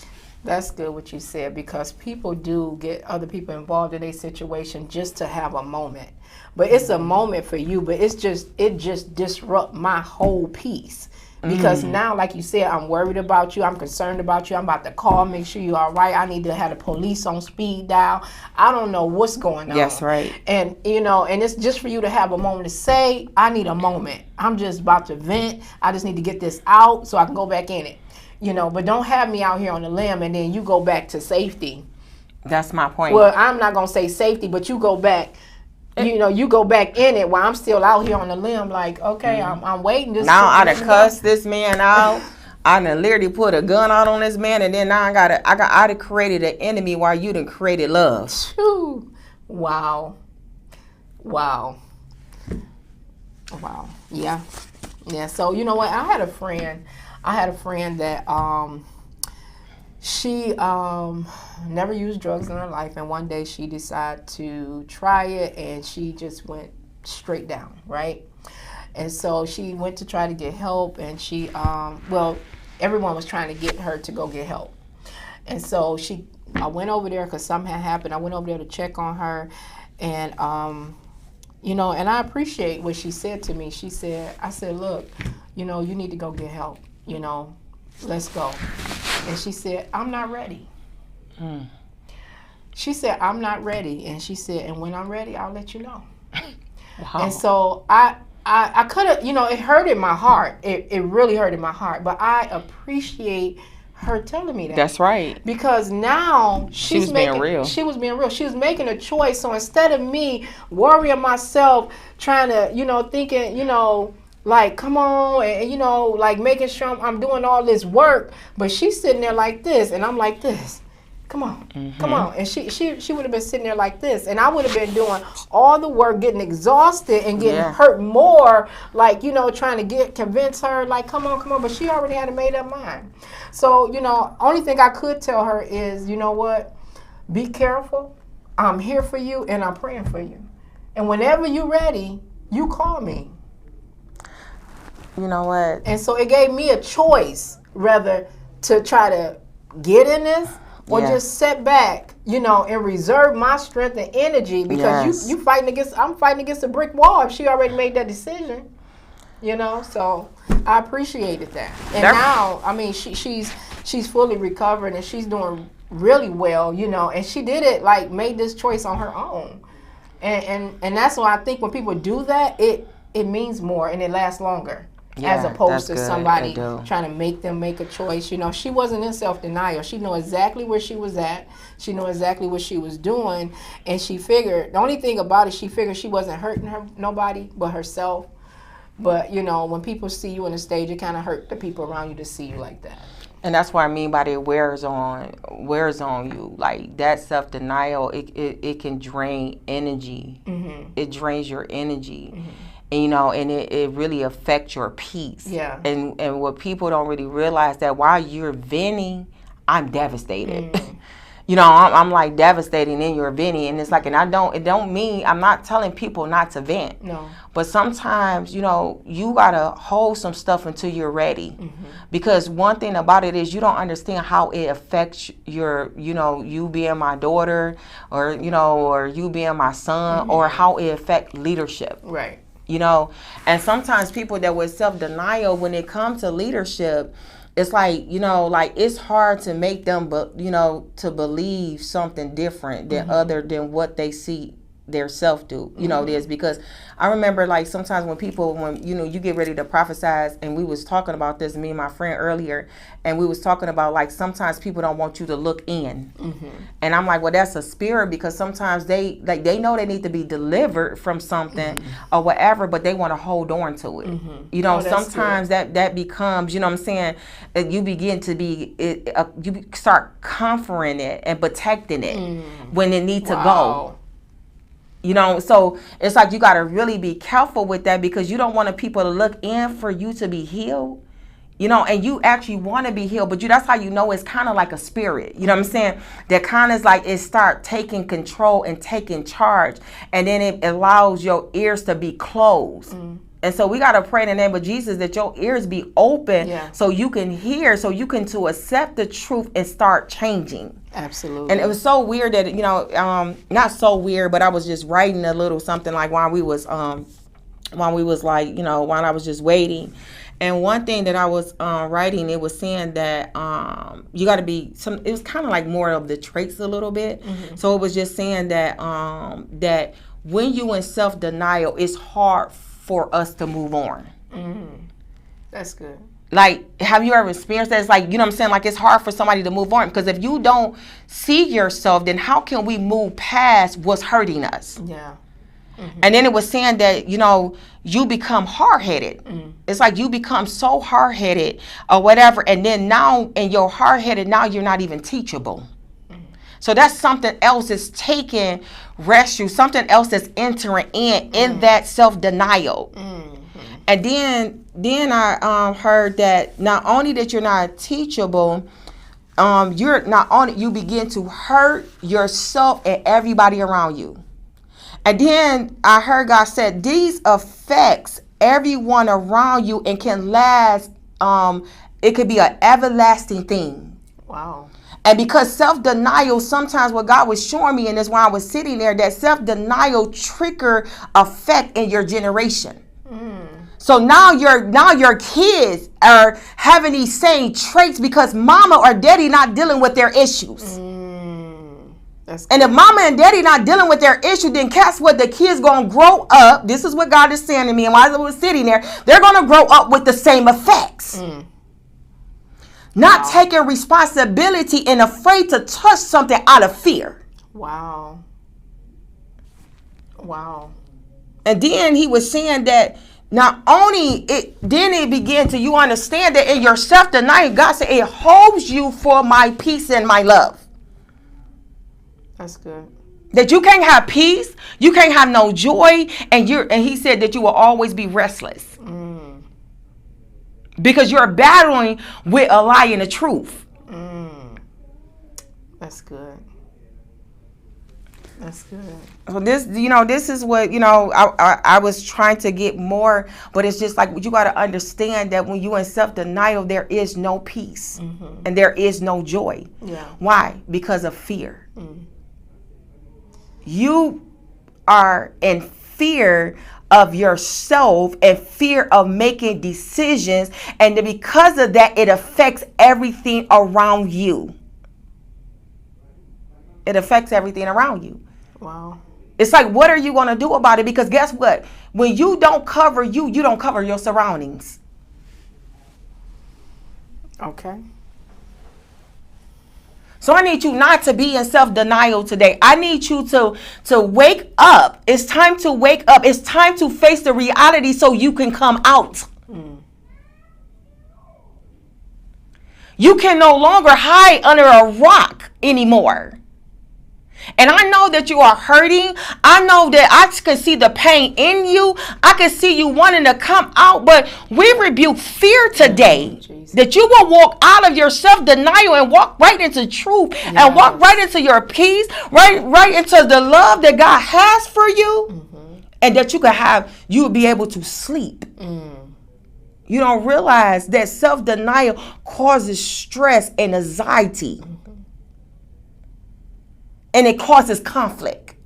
I: That's good what you said, because people do get other people involved in a situation just to have a moment. But it's a moment for you, but it just disrupt my whole piece. Because now, like you said, I'm worried about you. I'm concerned about you. I'm about to call, make sure you're all right. I need to have the police on speed dial. I don't know what's going on.
J: That's right.
I: And, and it's just for you to have a moment to say, I need a moment. I'm just about to vent. I just need to get this out so I can go back in it. But don't have me out here on the limb and then you go back to safety.
J: That's my point.
I: Well, I'm not going to say safety, but you go back. You go back in it while I'm still out here on the limb, like, okay, I'm waiting.
J: Now I done cussed this man out. I done literally put a gun out on this man, and then now I done created an enemy while you done created love.
I: Wow. Yeah. So you know what? I had a friend that she never used drugs in her life, and one day she decided to try it, and she just went straight down, right? And so she went to try to get help, and she everyone was trying to get her to go get help. And so I went over there because something had happened. I went over there to check on her, and and I appreciate what she said to me. I said, look, you need to go get help, let's go. And she said, I'm not ready. She said, I'm not ready. And she said, and when I'm ready, I'll let you know. Wow. And so I could have, it hurt in my heart. It really hurt in my heart. But I appreciate her telling me that.
J: That's right.
I: Because now she was being real. She was making a choice. So instead of me worrying myself, trying to, thinking, like, come on, and like making sure I'm doing all this work, but she's sitting there like this, and I'm like this. Come on, come on. And she would have been sitting there like this, and I would have been doing all the work, getting exhausted and getting hurt more, like, trying to convince her, like, come on. But she already had a made up mind. So, only thing I could tell her is, you know what? Be careful. I'm here for you, and I'm praying for you. And whenever you're ready, you call me.
J: You know what?
I: And so it gave me a choice, whether to try to get in this or just sit back, and reserve my strength and energy, because I'm fighting against a brick wall if she already made that decision. So I appreciated that. And now, I mean, she's fully recovered and she's doing really well, and she did it, like, made this choice on her own. And that's why I think when people do that, it means more and it lasts longer. As opposed to somebody trying to make them make a choice. She wasn't in self-denial. She knew exactly where she was at. She knew exactly what she was doing. And she figured, the only thing about it, she figured she wasn't hurting nobody but herself. But, when people see you on the stage, it kind of hurt the people around you to see you like that.
J: And that's what I mean by it wears on you. Like, that self-denial, it can drain energy. Mm-hmm. It drains your energy. Mm-hmm. And it really affects your peace. Yeah. And what people don't really realize, that while you're venting, I'm devastated. Mm. I'm like devastating in your venting, and it's like, and it don't mean, I'm not telling people not to vent. No. But sometimes, you gotta hold some stuff until you're ready. Mm-hmm. Because one thing about it is, you don't understand how it affects your, you being my daughter, or you being my son, mm-hmm. or how it affects leadership. Right. And sometimes people that with self-denial, when it comes to leadership, it's like, it's hard to make them, to believe something different than other than what they see their self do. It is, because I remember, like, sometimes when you get ready to prophesize, and we was talking about this, me and my friend earlier, and we was talking about, like, sometimes people don't want you to look in. Mm-hmm. And I'm like, well, that's a spirit, because sometimes they know they need to be delivered from something or whatever, but they want to hold on to it. Mm-hmm. Sometimes that becomes, you you begin to be, you start comforting it and protecting it when it needs to go. So it's like, you got to really be careful with that, because you don't want people to look in for you to be healed, and you actually want to be healed, but that's how it's kind of like a spirit, that kind of is like, it start taking control and taking charge, and then it allows your ears to be closed. And so we got to pray in the name of Jesus that your ears be open, so you can hear, so you can to accept the truth and start changing. Absolutely. And it was so weird that, not so weird, but I was just writing a little something, like, while we was while we was like, while I was just waiting. And one thing that I was writing, it was saying that you got to be it was kind of like more of the traits a little bit. So it was just saying that that when you in self-denial, it's hard for us to move on.
I: That's good.
J: Like, have you ever experienced that? It's like, you know what I'm saying? Like, it's hard for somebody to move on, because if you don't see yourself, then how can we move past what's hurting us?
I: Yeah.
J: And then it was saying that, you become hard-headed. It's like you become so hard-headed or whatever, and then now in your hard-headed, now you're not even teachable. So that's something else is taking residue, something else that's entering in that self-denial. And then I heard that not only that you're not teachable, you begin to hurt yourself and everybody around you. And then I heard God said these affects everyone around you and can last. It could be an everlasting thing.
I: Wow.
J: And because self-denial, sometimes what God was showing me, and that's why I was sitting there, that self-denial trigger effect in your generation. So now your kids are having these same traits because mama or daddy not dealing with their issues. And if mama and daddy not dealing with their issue, then guess what? The kids gonna grow up. This is what God is saying to me, and while I was sitting there, they're gonna grow up with the same effects. Not taking responsibility and afraid to touch something out of fear.
I: Wow.
J: And then he was saying that not only it began to, you understand that in your self-denial, God said it holds you for my peace and my love.
I: That's good.
J: That you can't have peace, you can't have no joy, and he said that you will always be restless. Because you're battling with a lie and the truth.
I: That's good.
J: So this is what, I was trying to get more, but it's just like, you got to understand that when you in self-denial, there is no peace and there is no joy.
I: Yeah.
J: Why? Because of fear. You are in fear of yourself and fear of making decisions, and because of that, it affects everything around you. It affects everything around you.
I: Wow.
J: It's like, what are you going to do about it? Because guess what? When you don't cover you don't cover your surroundings.
I: Okay.
J: So I need you not to be in self-denial today. I need you to wake up. It's time to wake up. It's time to face the reality so you can come out. You can no longer hide under a rock anymore. And I know that you are hurting. I know that I can see the pain in you. I can see you wanting to come out. But we rebuke fear today. That you will walk out of your self-denial and walk right into truth. Yes. And walk right into your peace. Right into the love that God has for you. And that you will be able to sleep. You don't realize that self-denial causes stress and anxiety. And it causes conflict.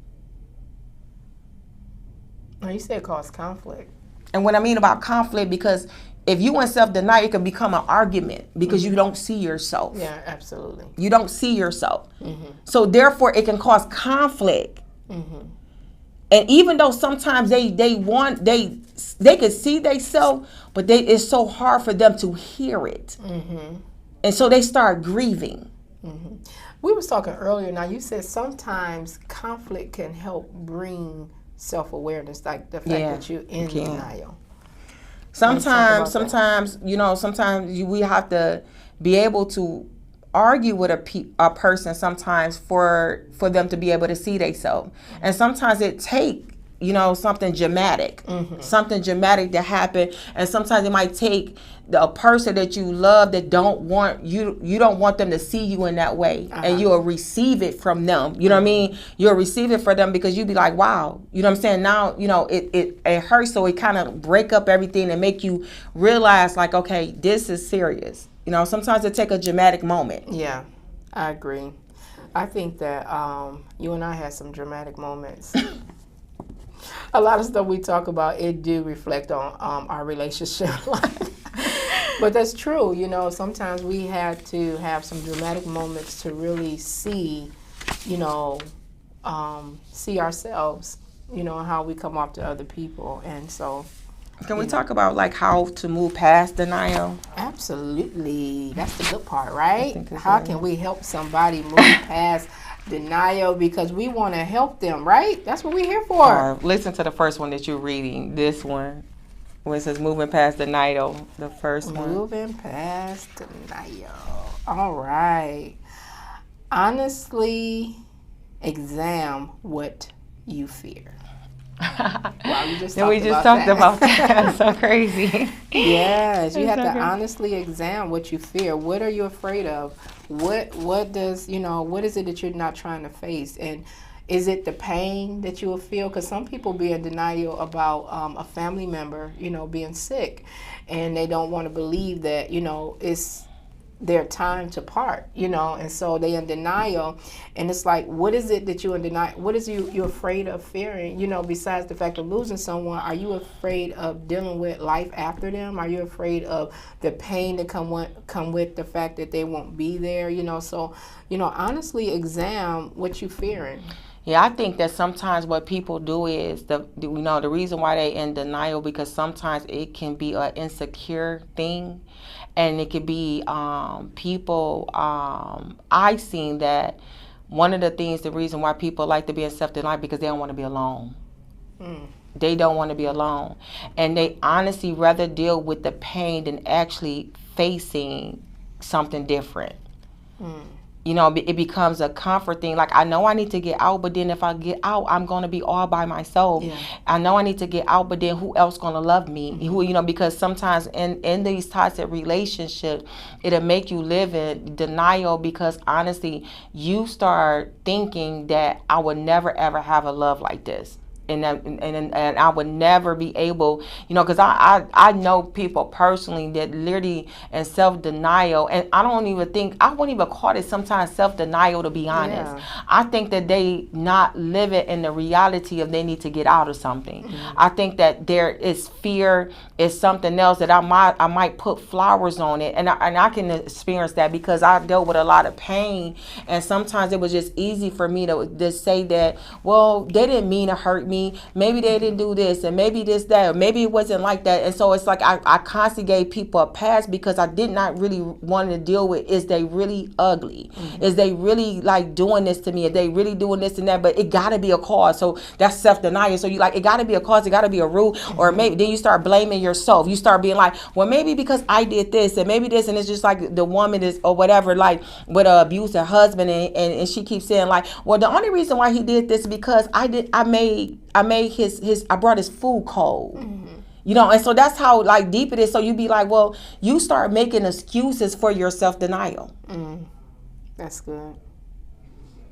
I: Oh, you said it causes conflict.
J: And what I mean about conflict, because if you in self-denial, it can become an argument because you don't see yourself.
I: Yeah, absolutely.
J: You don't see yourself. So therefore, it can cause conflict. And even though sometimes they can see themselves, but it's so hard for them to hear it. And so they start grieving.
I: We was talking earlier. Now you said sometimes conflict can help bring self-awareness, like the fact that you're in denial.
J: Sometimes we have to be able to argue with a person sometimes for them to be able to see themselves. And sometimes it take something dramatic, something dramatic to happen. And sometimes it might take a person that you love that don't want them to see you in that way. And you'll receive it from them. You know what I mean? You'll receive it from them because you'll be like, wow, you know what I'm saying? Now, it hurts. So it kind of break up everything and make you realize like, okay, this is serious. Sometimes it take a dramatic moment.
I: Yeah, I agree. I think that you and I had some dramatic moments. A lot of stuff we talk about, it do reflect on our relationship life. But that's true. You know, sometimes we had to have some dramatic moments to really see, you know, see ourselves, you know, how we come off to other people. And so,
J: can we talk about like how to move past denial?
I: Absolutely. That's the good part, right? How can we help somebody move past denial, because we want to help them, right? That's what we're here for.
J: Listen to the first one that you're reading. This one, where it says moving past denial. The first one.
I: Moving past denial. All right. Honestly, examine what you fear. Wow, we just talked about that.
J: That's so crazy.
I: Yes, you have to honestly examine what you fear. What are you afraid of? What does, you know, what is it that you're not trying to face? And is it the pain that you will feel? Because some people be in denial about a family member, you know, being sick, and they don't want to believe that, you know, it's their time to part, you know, and so they in denial. And it's like, what is it that you in denial? What is you're afraid of fearing, you know, besides the fact of losing someone? Are you afraid of dealing with life after them? Are you afraid of the pain that come with the fact that they won't be there, you know? So, you know, honestly examine what you're fearing.
J: Yeah, I think that sometimes what people do is, the reason why they in denial, because sometimes it can be an insecure thing, and it could be people. I seen that one of the things, the reason why people like to be in self-denial, because they don't want to be alone. They don't want to be alone, and they honestly rather deal with the pain than actually facing something different. You know, it becomes a comfort thing. Like, I know I need to get out, but then if I get out, I'm going to be all by myself. Yeah. I know I need to get out, but then who else going to love me? Who, you know, because sometimes in these types of relationships, it'll make you live in denial, because honestly, you start thinking that I would never, ever have a love like this. And I would never be able, you know, because I know people personally that literally in self-denial, and I wouldn't even call it sometimes self-denial, to be honest. Yeah. I think that they not living in the reality of they need to get out of something. I think that there is fear, is something else that I might put flowers on it, and I can experience that because I dealt with a lot of pain, and sometimes it was just easy for me to say that, well, they didn't mean to hurt me. Maybe they didn't do this, and maybe this, that, or maybe it wasn't like that. And so it's like I constantly gave people a pass, because I did not really want to deal with, is they really ugly? Is they really like doing this to me? Are they really doing this and that? But it got to be a cause. So that's self-denial. So you like, it got to be a cause. It got to be a root. Or maybe then you start blaming yourself. You start being like, well, maybe because I did this, and maybe this, and it's just like the woman is, or whatever, like with an abusive husband, and she keeps saying like, well, the only reason why he did this is because I brought his food cold. You know, and so that's how like deep it is. So you be like, well, you start making excuses for your self-denial.
I: That's good.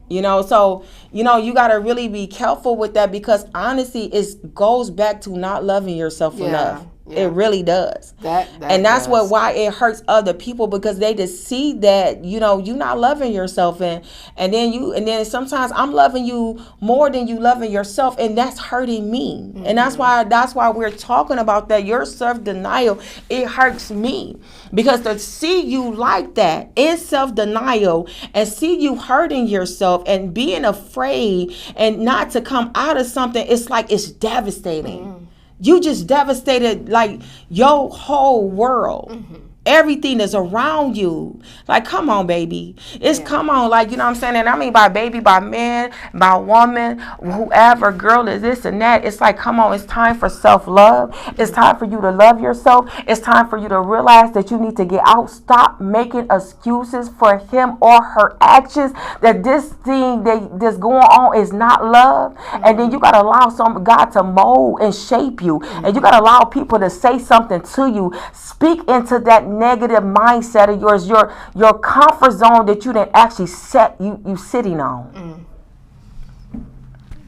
J: You know, so, you know, you got to really be careful with that, because honestly, it goes back to not loving yourself enough. Yeah. It really does. That's why it hurts other people, because they just see that, you know, you're not loving yourself, and then sometimes I'm loving you more than you loving yourself, and that's hurting me. And that's why we're talking about that. Your self-denial, it hurts me, because to see you like that in self-denial, and see you hurting yourself and being afraid and not to come out of something, it's like, it's devastating. You just devastated like your whole world. Everything is around you. Like, come on, baby. Come on, like, you know what I'm saying? And I mean by baby, by man, by woman, whoever, girl is this and that. It's like, come on, it's time for self-love. It's time for you to love yourself. It's time for you to realize that you need to get out. Stop making excuses for him or her actions, that this thing that's going on is not love. And then you got to allow God to mold and shape you. And you got to allow people to say something to you. Speak into that negative mindset of yours, your comfort zone that you didn't actually set you sitting on.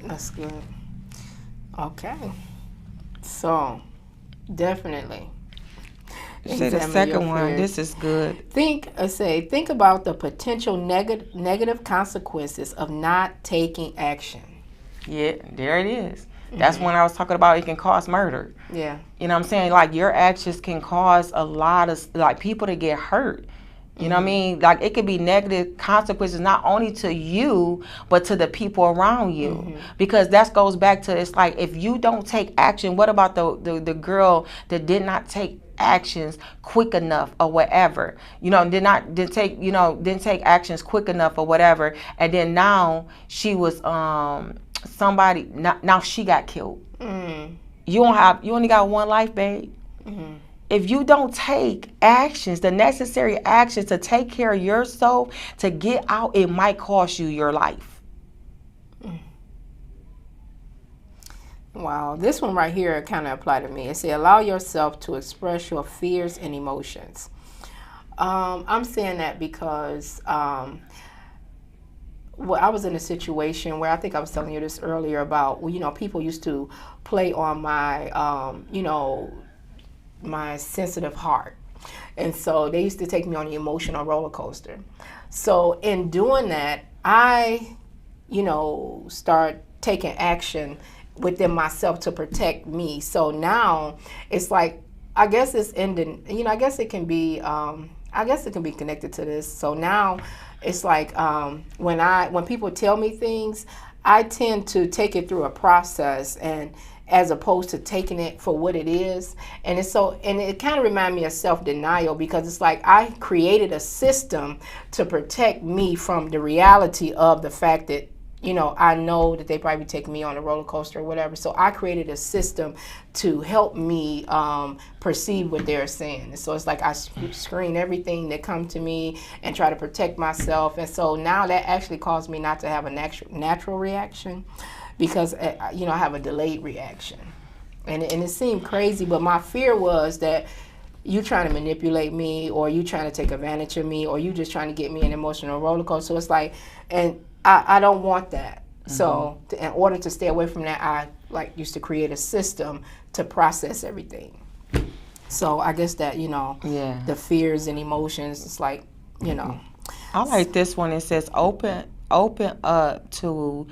I: That's good. Okay, so definitely
J: say the second one. This is good.
I: Think about the potential negative consequences of not taking action.
J: Yeah, there it is. That's when I was talking about it can cause murder.
I: Yeah.
J: You know what I'm saying? Like, your actions can cause a lot of, like, people to get hurt. You know what I mean? Like, it could be negative consequences not only to you, but to the people around you. Because that goes back to, it's like, if you don't take action, what about the girl that did not take actions quick enough or whatever? You know, didn't take actions quick enough or whatever, and then now she was somebody, now she got killed. You only got one life, babe. If you don't take actions, the necessary actions to take care of yourself, to get out, it might cost you your life.
I: Wow, this one right here kind of applied to me. It said, allow yourself to express your fears and emotions. I'm saying that because well, I was in a situation where, I think I was telling you this earlier about, well, you know, people used to play on my, you know, my sensitive heart. And so they used to take me on the emotional roller coaster. So in doing that, I, you know, start taking action within myself to protect me. So now it's like, I guess it's ending, you know, I guess it can be connected to this. So now it's like, when people tell me things, I tend to take it through a process, and as opposed to taking it for what it is. And it kind of reminds me of self-denial, because it's like I created a system to protect me from the reality of the fact that, you know, I know that they probably taking me on a roller coaster or whatever. So I created a system to help me perceive what they're saying. And so it's like I screen everything that come to me and try to protect myself. And so now that actually caused me not to have a natural reaction, because, you know, I have a delayed reaction. And it seemed crazy, but my fear was that you trying to manipulate me, or you trying to take advantage of me, or you just trying to get me an emotional roller coaster. So it's like, and I don't want that. So in order to stay away from that, I used to create a system to process everything. So I guess that, you know, the fears and emotions, it's like, you know.
J: I like this one. It says, open up to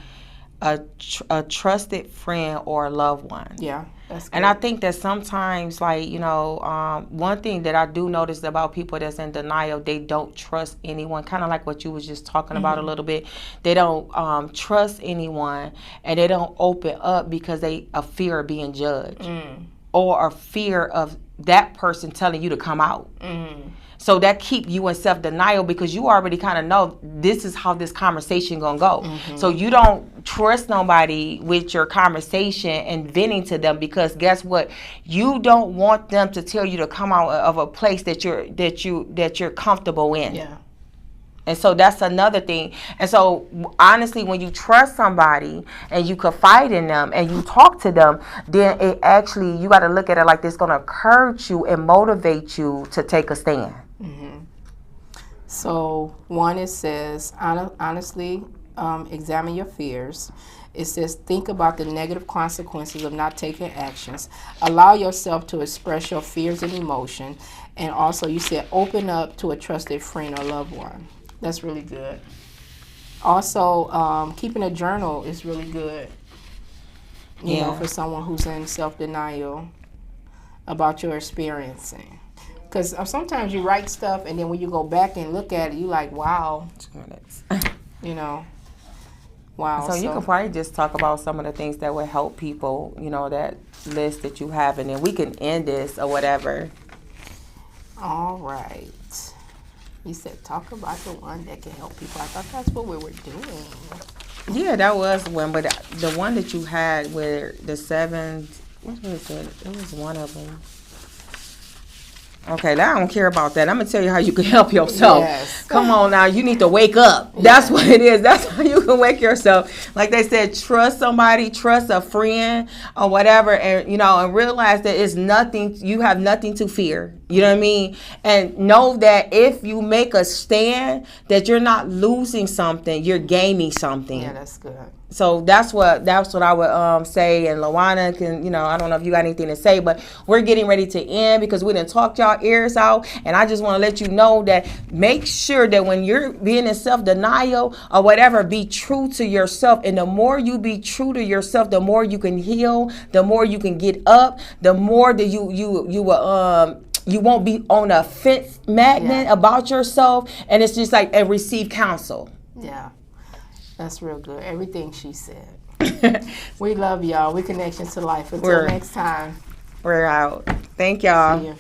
J: a trusted friend or a loved one.
I: Yeah, that's good.
J: And I think that sometimes, like, you know, one thing that I do notice about people that's in denial, they don't trust anyone, kind of like what you was just talking about a little bit. They don't trust anyone, and they don't open up because they a fear of being judged or a fear of that person telling you to come out. So that keep you in self-denial, because you already kind of know this is how this conversation gonna go. So you don't trust nobody with your conversation and venting to them, because guess what? You don't want them to tell you to come out of a place that you're comfortable in. Yeah. And so that's another thing. And so honestly, when you trust somebody and you confide in them and you talk to them, then it actually, you got to look at it like this going to encourage you and motivate you to take a stand.
I: So one, it says, honestly, examine your fears. It says, think about the negative consequences of not taking actions. Allow yourself to express your fears and emotion. And also, you said, open up to a trusted friend or loved one. That's really good. Also, keeping a journal is really good, you know, for someone who's in self-denial about your experiencing. Because sometimes you write stuff, and then when you go back and look at it, you like, wow. You know, wow.
J: So you can probably just talk about some of the things that would help people, you know, that list that you have, and then we can end this or whatever.
I: All right. You said talk about the one that can help people. I thought that's what we were doing.
J: Yeah, that was one, but the one that you had where the 7, what was it? It was one of them. Okay, I don't care about that. I'm going to tell you how you can help yourself. Yes. Come on now, you need to wake up. That's what it is. That's how you can wake yourself. Like they said, trust somebody, trust a friend or whatever, and, you know, and realize that it's nothing, you have nothing to fear. You know what I mean? And know that if you make a stand, that you're not losing something, you're gaining something.
I: Yeah, that's good.
J: So that's what I would say. And Lawana can, I don't know if you got anything to say, but we're getting ready to end because we done talked y'all ears out. And I just want to let you know that make sure that when you're being in self-denial or whatever, be true to yourself. And the more you be true to yourself, the more you can heal, the more you can get up, the more that you won't be on a fence magnet about yourself. And it's just like receive counsel.
I: Yeah. That's real good. Everything she said. We love y'all. We Connections to Life. Until next time.
J: We're out. Thank y'all.
I: See you.